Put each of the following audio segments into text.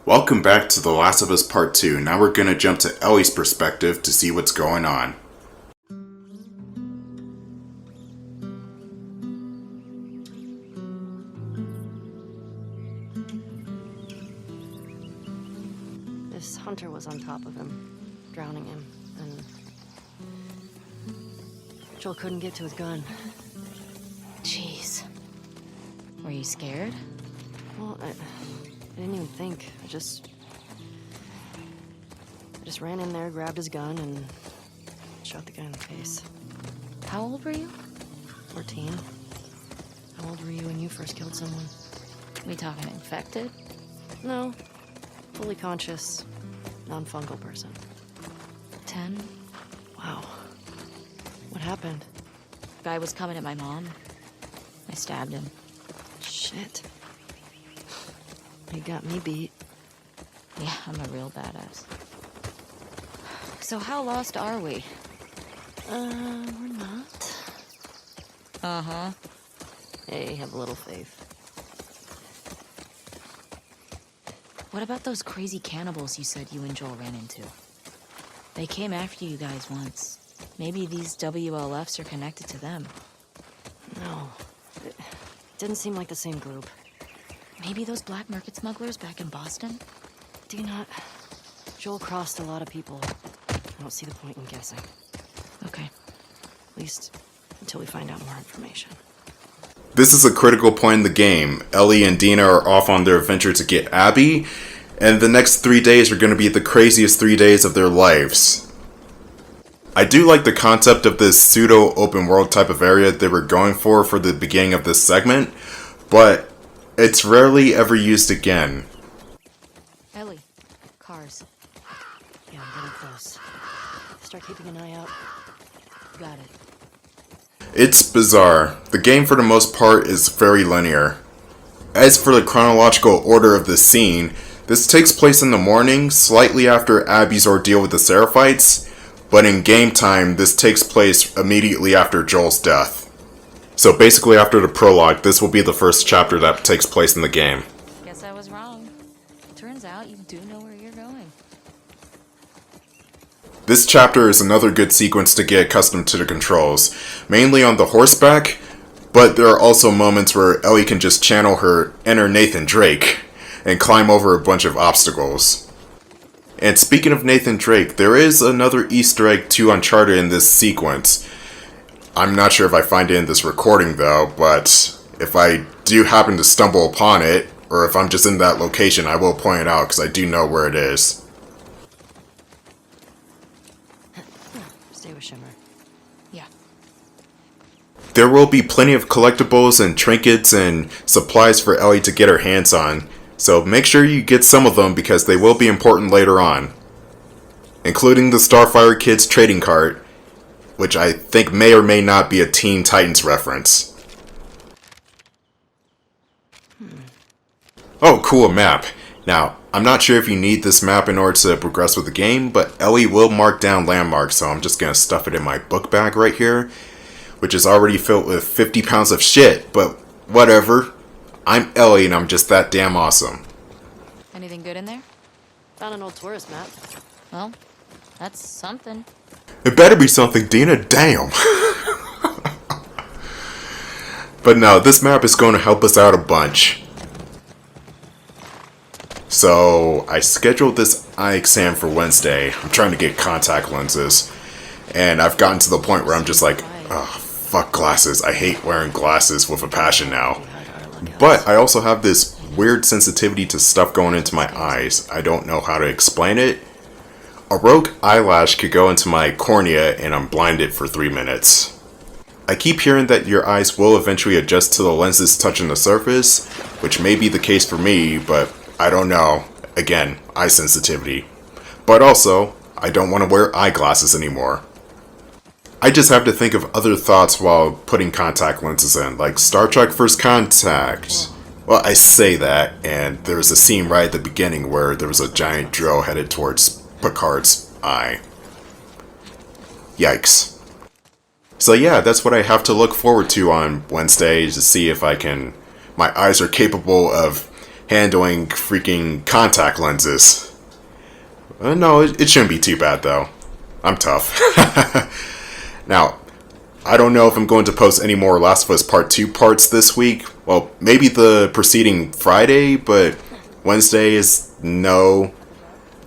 Welcome back to The Last of Us Part 2. Now we're gonna jump to Ellie's perspective to see what's going on. This hunter was on top of him, drowning him, and Joel couldn't get to his gun. Jeez. Were you scared? Well, I didn't even think. I just ran in there, grabbed his gun, and shot the guy in the face. How old were you? 14. How old were you when you first killed someone? We talking infected? No. Fully conscious, non-fungal person. 10? Wow. What happened? Guy was coming at my mom. I stabbed him. Shit. You got me beat. Yeah, I'm a real badass. So how lost are we? We're not. Uh-huh. Hey, have a little faith. What about those crazy cannibals you said you and Joel ran into? They came after you guys once. Maybe these WLFs are connected to them. No. It didn't seem like the same group. Maybe those black market smugglers back in Boston? Dina, Joel crossed a lot of people. I don't see the point in guessing. Okay. At least until we find out more information. This is a critical point in the game. Ellie and Dina are off on their adventure to get Abby, and the next 3 days are going to be the craziest 3 days of their lives. I do like the concept of this pseudo open world type of area they were going for the beginning of this segment, but it's rarely ever used again. Ellie, cars. Yeah, I'm getting close. Start keeping an eye out. Got it. It's bizarre. The game for the most part is very linear. As for the chronological order of this scene, this takes place in the morning, slightly after Abby's ordeal with the Seraphites, but in game time, this takes place immediately after Joel's death. So basically after the prologue, this will be the first chapter that takes place in the game. Guess I was wrong. Turns out you do know where you're going. This chapter is another good sequence to get accustomed to the controls, mainly on the horseback, but there are also moments where Ellie can just channel her inner Nathan Drake and climb over a bunch of obstacles. And speaking of Nathan Drake, there is another Easter egg to Uncharted in this sequence. I'm not sure if I find it in this recording though, but if I do happen to stumble upon it, or if I'm just in that location, I will point it out because I do know where it is. Stay with Shimmer. Yeah. There will be plenty of collectibles and trinkets and supplies for Ellie to get her hands on, so make sure you get some of them because they will be important later on. Including the Starfire Kids trading card, which I think may or may not be a Teen Titans reference. Oh, cool, a map. Now, I'm not sure if you need this map in order to progress with the game, but Ellie will mark down landmarks, so I'm just gonna stuff it in my book bag right here, which is already filled with 50 pounds of shit, but whatever. I'm Ellie and I'm just that damn awesome. Anything good in there? Found an old tourist map. Well, that's something. It better be something, Dina, damn. But no, this map is going to help us out a bunch. So, I scheduled this eye exam for Wednesday. I'm trying to get contact lenses. And I've gotten to the point where I'm just like, oh, fuck glasses. I hate wearing glasses with a passion now. But I also have this weird sensitivity to stuff going into my eyes. I don't know how to explain it. A rogue eyelash could go into my cornea and I'm blinded for 3 minutes. I keep hearing that your eyes will eventually adjust to the lenses touching the surface, which may be the case for me, but I don't know. Again, eye sensitivity. But also, I don't want to wear eyeglasses anymore. I just have to think of other thoughts while putting contact lenses in, like Star Trek First Contact. Well, I say that, and there's a scene right at the beginning where there was a giant drill headed towards Picard's eye. Yikes. So yeah, that's what I have to look forward to on Wednesday, to see if my eyes are capable of handling freaking contact lenses. No, it shouldn't be too bad though. I'm tough. Now, I don't know if I'm going to post any more Last of Us Part 2 parts this week. Well, maybe the preceding Friday, but Wednesday is no.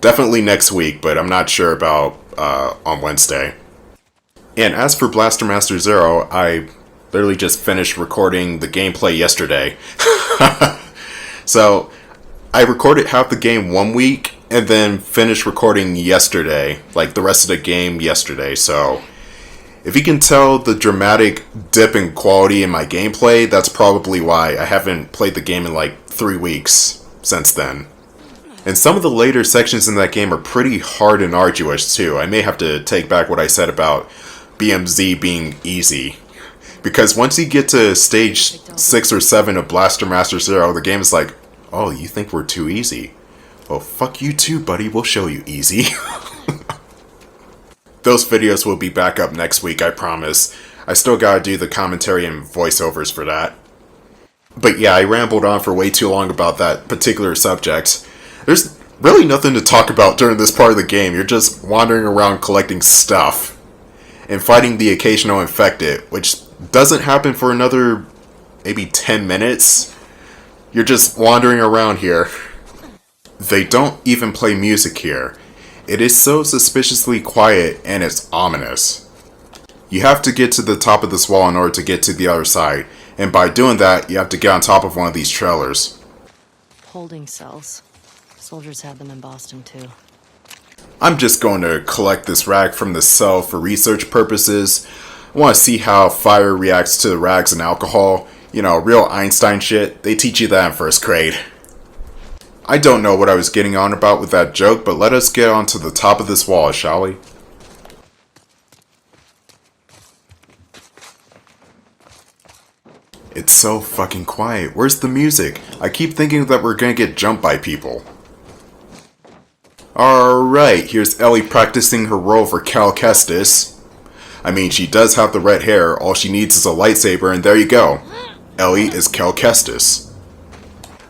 Definitely next week, but I'm not sure about on Wednesday. And as for Blaster Master Zero, I literally just finished recording the gameplay yesterday. So, I recorded half the game one week, and then finished recording yesterday, like the rest of the game yesterday, so if you can tell the dramatic dip in quality in my gameplay, that's probably why I haven't played the game in like 3 weeks since then. And some of the later sections in that game are pretty hard and arduous too. I may have to take back what I said about BMZ being easy. Because once you get to stage 6 or 7 of Blaster Master Zero, the game is like, oh, you think we're too easy? Well, fuck you too, buddy. We'll show you easy. Those videos will be back up next week, I promise. I still gotta do the commentary and voiceovers for that. But yeah, I rambled on for way too long about that particular subject. There's really nothing to talk about during this part of the game. You're just wandering around collecting stuff. And fighting the occasional infected, which doesn't happen for another maybe 10 minutes. You're just wandering around here. They don't even play music here. It is so suspiciously quiet and it's ominous. You have to get to the top of this wall in order to get to the other side, and by doing that, you have to get on top of one of these trailers. Holding cells. Soldiers had them in Boston too. I'm just going to collect this rag from the cell for research purposes. I want to see how fire reacts to the rags and alcohol. You know, real Einstein shit. They teach you that in first grade. I don't know what I was getting on about with that joke, but let us get onto the top of this wall, shall we? It's so fucking quiet. Where's the music? I keep thinking that we're gonna get jumped by people. Alright, here's Ellie practicing her role for Cal Kestis. I mean, she does have the red hair, all she needs is a lightsaber, and there you go. Ellie is Cal Kestis.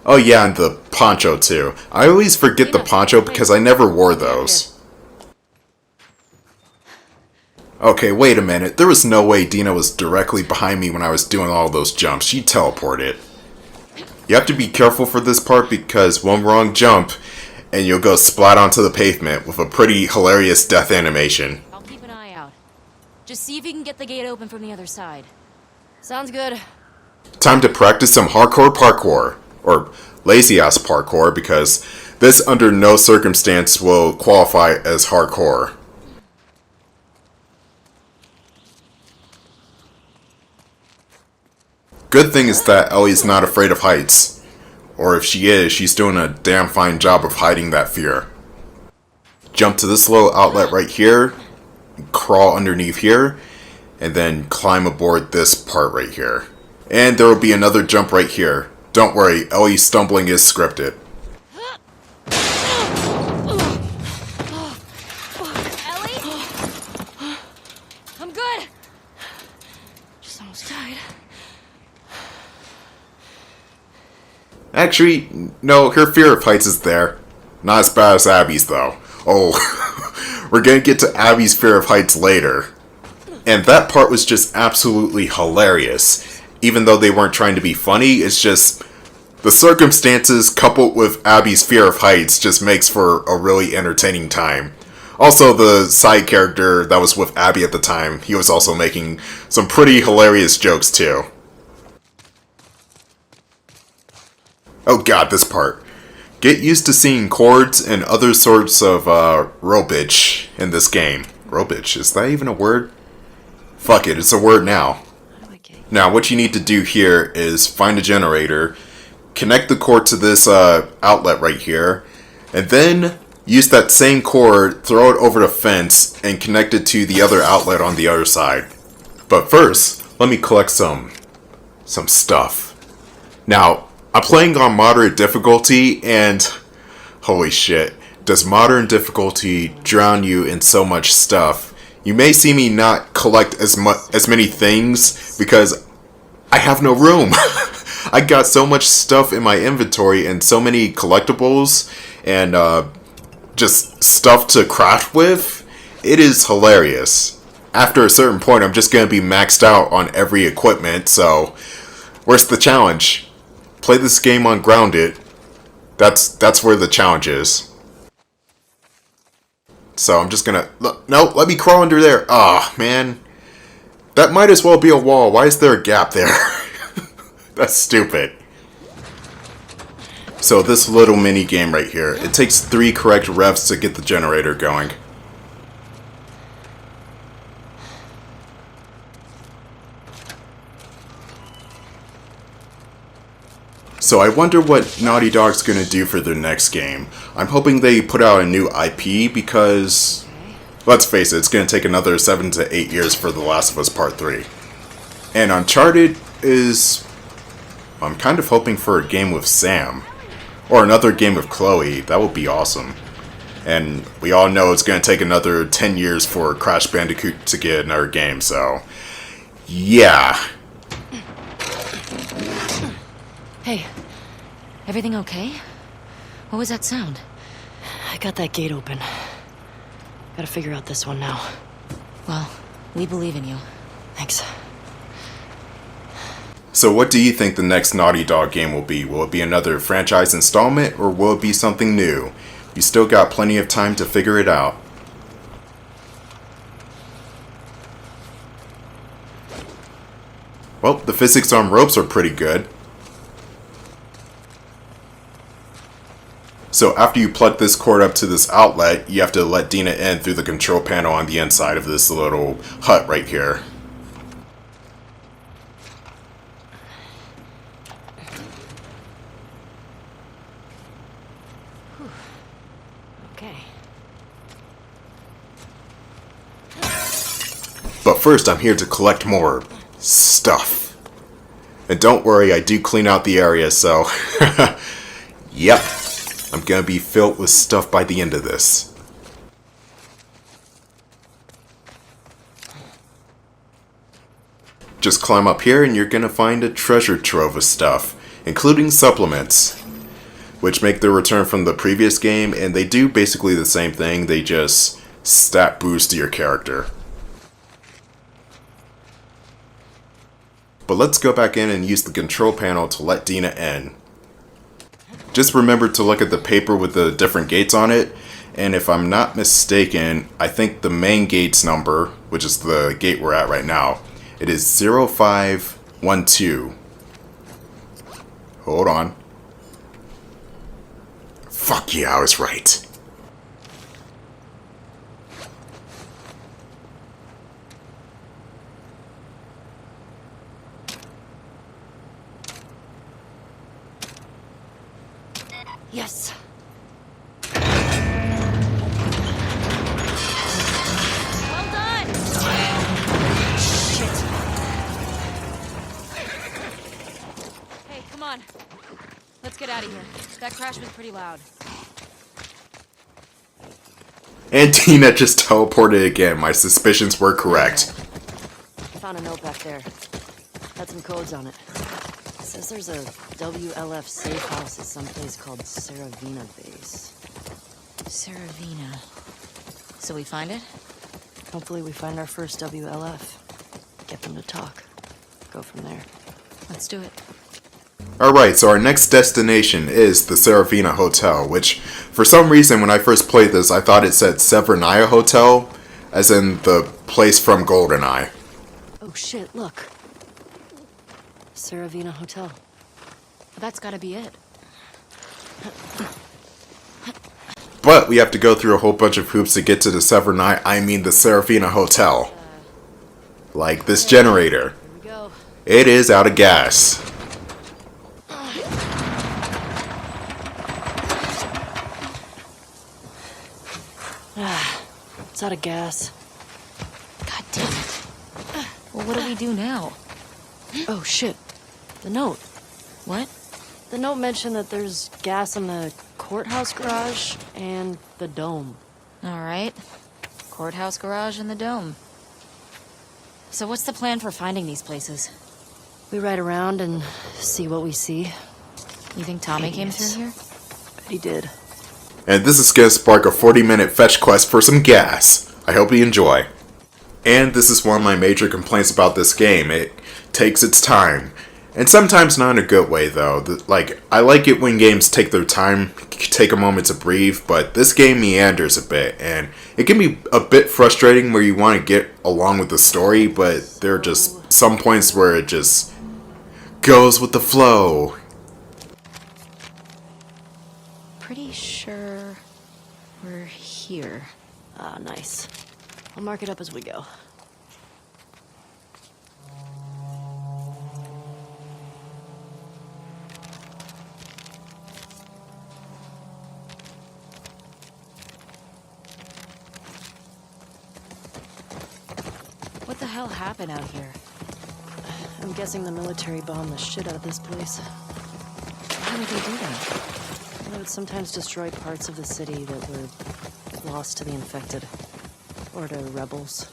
Oh yeah, and the poncho too. I always forget the poncho because I never wore those. Okay, wait a minute. There was no way Dina was directly behind me when I was doing all those jumps. She teleported. You have to be careful for this part because one wrong jump and you'll go splat onto the pavement with a pretty hilarious death animation. I'll keep an eye out. Just see if you can get the gate open from the other side. Sounds good. Time to practice some hardcore parkour. Or lazy-ass parkour, because this under no circumstance will qualify as hardcore. Good thing is that Ellie's not afraid of heights. Or if she is, she's doing a damn fine job of hiding that fear. Jump to this little outlet right here, crawl underneath here, and then climb aboard this part right here. And there will be another jump right here. Don't worry, Ellie's stumbling is scripted. Ellie? I'm good. Just almost died. Actually, no, her fear of heights is there. Not as bad as Abby's, though. Oh, we're gonna get to Abby's fear of heights later. And that part was just absolutely hilarious. Even though they weren't trying to be funny, it's just the circumstances coupled with Abby's fear of heights just makes for a really entertaining time. Also, the side character that was with Abby at the time, he was also making some pretty hilarious jokes too. Oh god, this part. Get used to seeing chords and other sorts of robage in this game. Robage, is that even a word? Fuck it, it's a word now. Now, what you need to do here is find a generator, connect the cord to this outlet right here, and then use that same cord, throw it over the fence, and connect it to the other outlet on the other side. But first, let me collect some stuff. Now, I'm playing on moderate difficulty, and holy shit, does modern difficulty drown you in so much stuff. You may see me not collect as many things because I have no room. I got so much stuff in my inventory and so many collectibles and just stuff to craft with. It is hilarious. After a certain point, I'm just going to be maxed out on every equipment, so where's the challenge? Play this game on grounded. That's where the challenge is. So I'm just gonna... No, let me crawl under there. Ah, man. That might as well be a wall. Why is there a gap there? That's stupid. So this little mini game right here, it takes 3 correct revs to get the generator going. So I wonder what Naughty Dog's gonna do for their next game. I'm hoping they put out a new IP because, let's face it, it's gonna take another 7 to 8 years for The Last of Us Part 3. And Uncharted is... I'm kind of hoping for a game with Sam. Or another game with Chloe. That would be awesome. And we all know it's gonna take another 10 years for Crash Bandicoot to get another game, so... yeah. Hey, everything okay? What was that sound? I got that gate open. Gotta figure out this one now. Well, we believe in you. Thanks. So what do you think the next Naughty Dog game will be? Will it be another franchise installment, or will it be something new? You still got plenty of time to figure it out. Well, the physics on ropes are pretty good. So after you plug this cord up to this outlet, you have to let Dina in through the control panel on the inside of this little hut right here. Okay. But first, I'm here to collect more stuff. And don't worry, I do clean out the area, so... yep. I'm gonna be filled with stuff by the end of this. Just climb up here and you're gonna find a treasure trove of stuff, including supplements, which make their return from the previous game, and they do basically the same thing, they just stat boost your character. But let's go back in and use the control panel to let Dina in. Just remember to look at the paper with the different gates on it, and if I'm not mistaken, I think the main gate's number, which is the gate we're at right now, it is 0512. Hold on. Fuck yeah, I was right. Yes. Well done! Shit. Hey, come on. Let's get out of here. That crash was pretty loud. And Dina just teleported again. My suspicions were correct. I found a note back there. Had some codes on it. It says there's a WLF safe house at some place called Saravina Base. Saravina. So we find it? Hopefully we find our first WLF. Get them to talk. Go from there. Let's do it. Alright, so our next destination is the Saravina Hotel, which, for some reason, when I first played this, I thought it said Severnaya Hotel, as in the place from GoldenEye. Oh shit, look. Saravina Hotel. That's gotta be it. But we have to go through a whole bunch of hoops to get to the the Saravina Hotel. Like this generator. Here we go. It is out of gas. It's out of gas. God damn it. Well, what do we do now? Oh shit. The note. What? The note mentioned that there's gas in the courthouse garage and the dome. All right. Courthouse garage and the dome. So what's the plan for finding these places? We ride around and see what we see. You think Tommy came through here? Bet he did. And this is gonna spark a 40-minute fetch quest for some gas. I hope you enjoy. And this is one of my major complaints about this game. It takes its time. And sometimes not in a good way, though. I like it when games take their time, take a moment to breathe, but this game meanders a bit, and it can be a bit frustrating where you want to get along with the story, but there are just some points where it just goes with the flow. Pretty sure we're here. Ah, nice. I'll mark it up as we go. What the hell happened out here? I'm guessing the military bombed the shit out of this place. Why would they do that? They would sometimes destroy parts of the city that were lost to the infected. Or to rebels.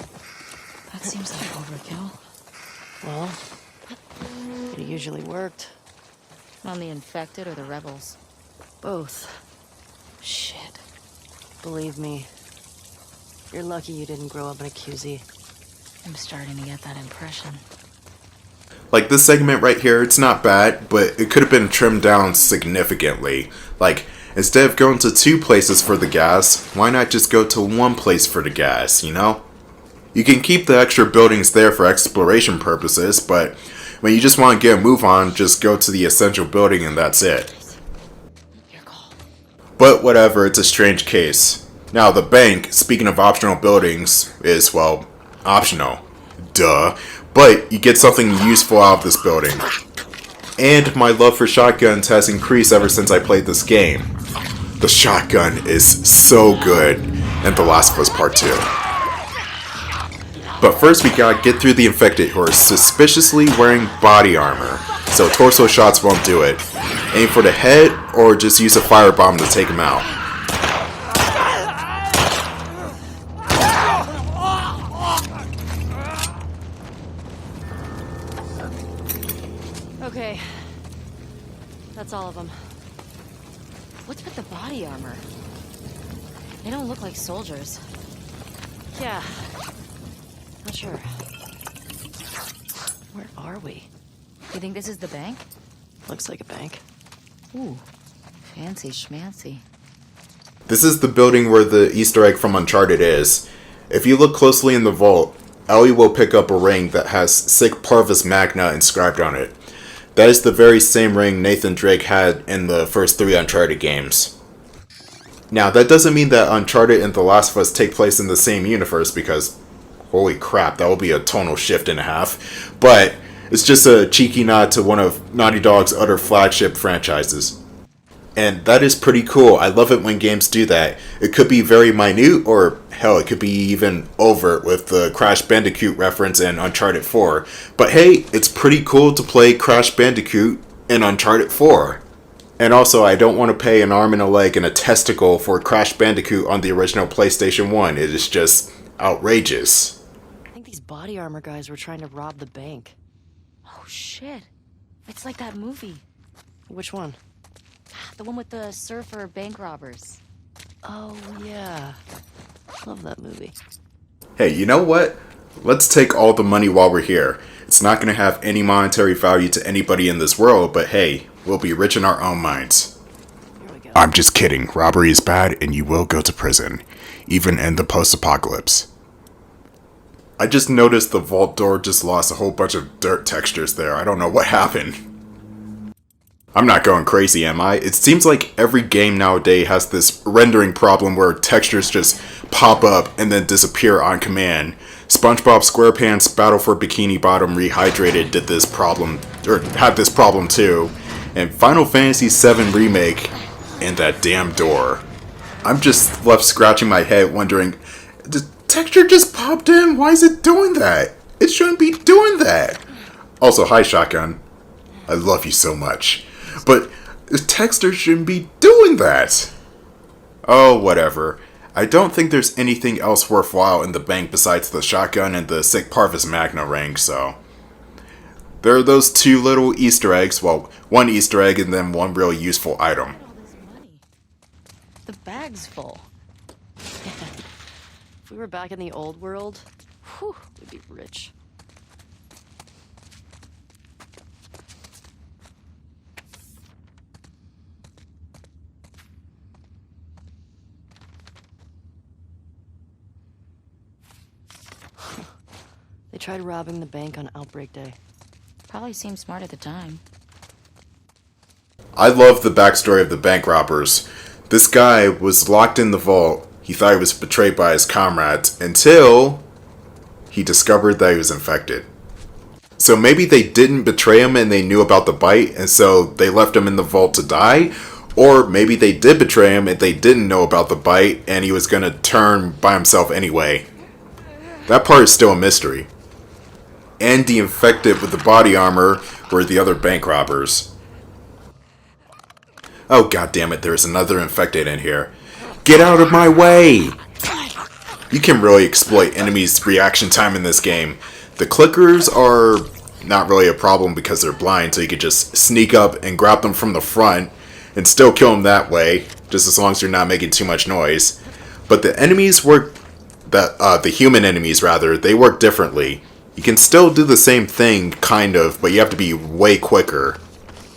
That seems like overkill. Well, it usually worked. On the infected or the rebels? Both. Shit. Believe me. You're lucky you didn't grow up in a QZ. I'm starting to get that impression. Like this segment right here, it's not bad, but it could have been trimmed down significantly. Like, instead of going to 2 places for the gas, why not just go to 1 place for the gas, you know? You can keep the extra buildings there for exploration purposes, but when you just want to get a move on, just go to the essential building and that's it. Your call. But whatever, it's a strange case. Now, the bank, speaking of optional buildings, is, well, optional. Duh. But you get something useful out of this building. And my love for shotguns has increased ever since I played this game. The shotgun is so good in The Last of Us Part 2. But first we gotta get through the infected who are suspiciously wearing body armor, so torso shots won't do it. Aim for the head or just use a firebomb to take them out. Okay. That's all of them. What's with the body armor? They don't look like soldiers. Yeah. Not sure. Where are we? You think this is the bank? Looks like a bank. Ooh, fancy schmancy. This is the building where the Easter egg from Uncharted is. If you look closely in the vault, Ellie will pick up a ring that has Sic Parvis Magna inscribed on it. That is the very same ring Nathan Drake had in the first 3 Uncharted games. Now, that doesn't mean that Uncharted and The Last of Us take place in the same universe, because holy crap, that would be a tonal shift and a half. But it's just a cheeky nod to one of Naughty Dog's other flagship franchises. And that is pretty cool. I love it when games do that. It could be very minute, or hell, it could be even overt with the Crash Bandicoot reference in Uncharted 4. But hey, it's pretty cool to play Crash Bandicoot in Uncharted 4. And also, I don't want to pay an arm and a leg and a testicle for Crash Bandicoot on the original PlayStation 1. It is just outrageous. I think these body armor guys were trying to rob the bank. Oh shit. It's like that movie. Which one? The one with the surfer bank robbers. Oh, yeah. Love that movie. Hey, you know what? Let's take all the money while we're here. It's not going to have any monetary value to anybody in this world, but hey, we'll be rich in our own minds. Here we go. I'm just kidding. Robbery is bad and you will go to prison, even in the post-apocalypse. I just noticed the vault door just lost a whole bunch of dirt textures there. I don't know what happened. I'm not going crazy, am I? It seems like every game nowadays has this rendering problem where textures just pop up and then disappear on command. SpongeBob SquarePants Battle for Bikini Bottom Rehydrated did this problem, or had this problem too. And Final Fantasy VII Remake, and that damn door. I'm just left scratching my head wondering, the texture just popped in? Why is it doing that? It shouldn't be doing that. Also, hi Shotgun. I love you so much. But the texture shouldn't be doing that. Oh, whatever. I don't think there's anything else worthwhile in the bank besides the shotgun and the Sic Parvis Magna ring, so... There are those two little Easter eggs. Well, one Easter egg and then one real useful item. All this money. The bag's full. If we were back in the old world, whew, we'd be rich. They tried robbing the bank on Outbreak Day. Probably seemed smart at the time. I love the backstory of the bank robbers. This guy was locked in the vault. He thought he was betrayed by his comrades until he discovered that he was infected. So maybe they didn't betray him and they knew about the bite, and so they left him in the vault to die. Or maybe they did betray him and they didn't know about the bite and he was going to turn by himself anyway. That part is still a mystery. And the infected with the body armor were the other bank robbers. Oh goddammit, there's another infected in here. Get out of my way! You can really exploit enemies' reaction time in this game. The clickers are not really a problem because they're blind, so you could just sneak up and grab them from the front and still kill them that way, just as long as you're not making too much noise. But the enemies work, the human enemies rather, they work differently. You can still do the same thing, kind of, but you have to be way quicker.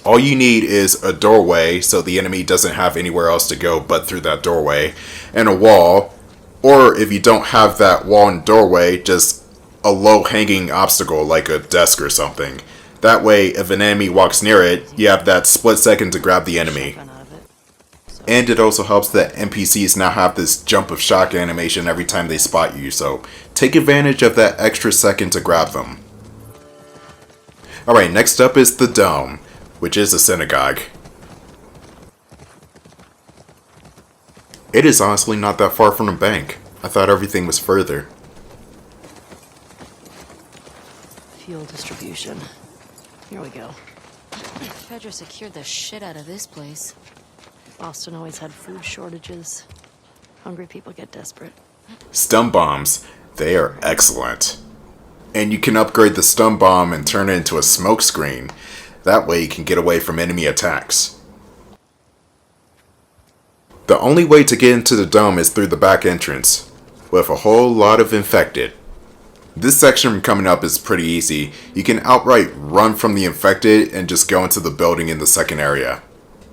All you need is a doorway, so the enemy doesn't have anywhere else to go but through that doorway, and a wall. Or if you don't have that wall and doorway, just a low-hanging obstacle like a desk or something. That way, if an enemy walks near it, you have that split second to grab the enemy. And it also helps that NPCs now have this jump of shock animation every time they spot you, so take advantage of that extra second to grab them. Alright, next up is the Dome, which is a synagogue. It is honestly not that far from the bank. I thought everything was further. Fuel distribution. Here we go. Fedra secured the shit out of this place. Boston always had food shortages. Hungry people get desperate. Stun bombs. They are excellent. And you can upgrade the stun bomb and turn it into a smoke screen. That way you can get away from enemy attacks. The only way to get into the dome is through the back entrance, with a whole lot of infected. This section coming up is pretty easy. You can outright run from the infected and just go into the building in the second area.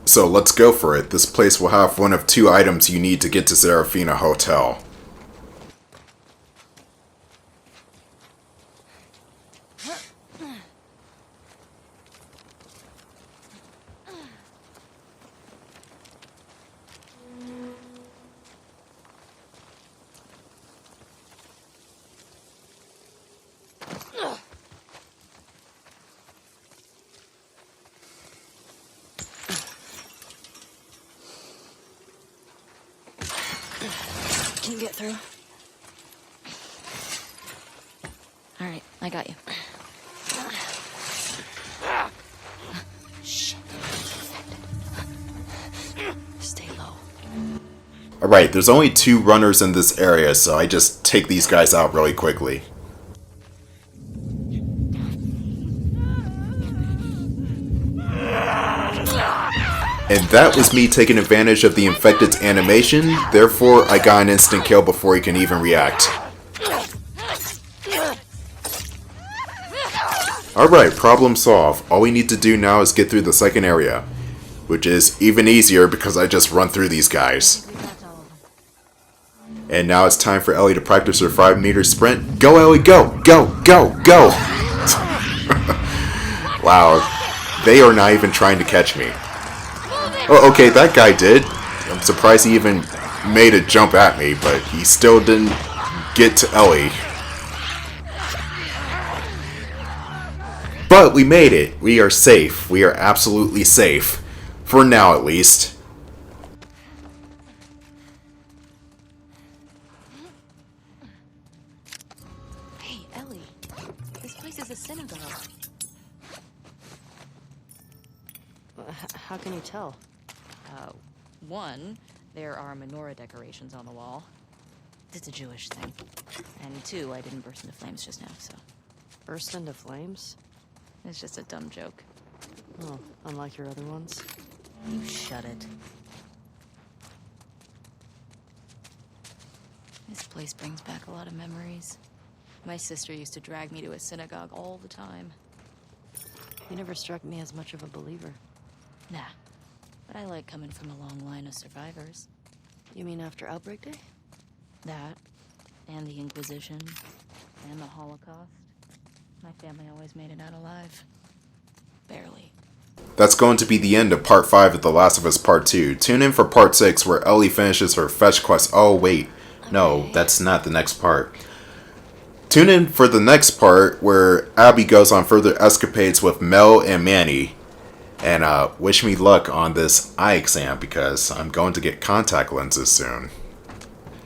So let's go for it. This place will have one of two items you need to get to Serafina Hotel. Can you get through? All right, I got you. Shit. Stay low. Alright, there's only two runners in this area, so I just take these guys out really quickly. And that was me taking advantage of the infected's animation, therefore I got an instant kill before he can even react. Alright, problem solved. All we need to do now is get through the second area, which is even easier because I just run through these guys. And now it's time for Ellie to practice her 5-meter sprint. Go Ellie, go! Go! Go! Go! Wow, they are not even trying to catch me. Oh, okay, that guy did. I'm surprised he even made a jump at me, but he still didn't get to Ellie. But we made it. We are safe. We are absolutely safe. For now, at least. Hey, Ellie. This place is a synagogue. How can you tell? One, there are menorah decorations on the wall. It's a Jewish thing. And two, I didn't burst into flames just now, so... Burst into flames? It's just a dumb joke. Oh, unlike your other ones. You shut it. This place brings back a lot of memories. My sister used to drag me to a synagogue all the time. You never struck me as much of a believer. Nah, but I like coming from a long line of survivors. You mean after Outbreak Day? That, and the Inquisition, and the Holocaust. My family always made it out alive. Barely. That's going to be the end of Part 5 of The Last of Us Part 2. Tune in for Part 6 where Ellie finishes her fetch quest. Oh wait, no, that's not the next part. Tune in for the next part where Abby goes on further escapades with Mel and Manny. And wish me luck on this eye exam because I'm going to get contact lenses soon.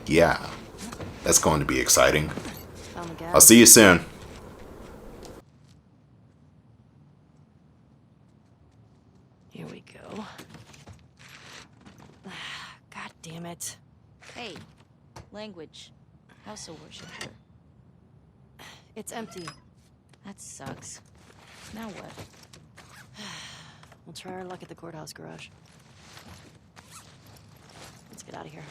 Yeah, that's going to be exciting. Found the gas. I'll see you soon. Here we go. God damn it. Hey, language. House of worshiper. It's empty. That sucks. Now what? We'll try our luck at the courthouse garage. Let's get out of here.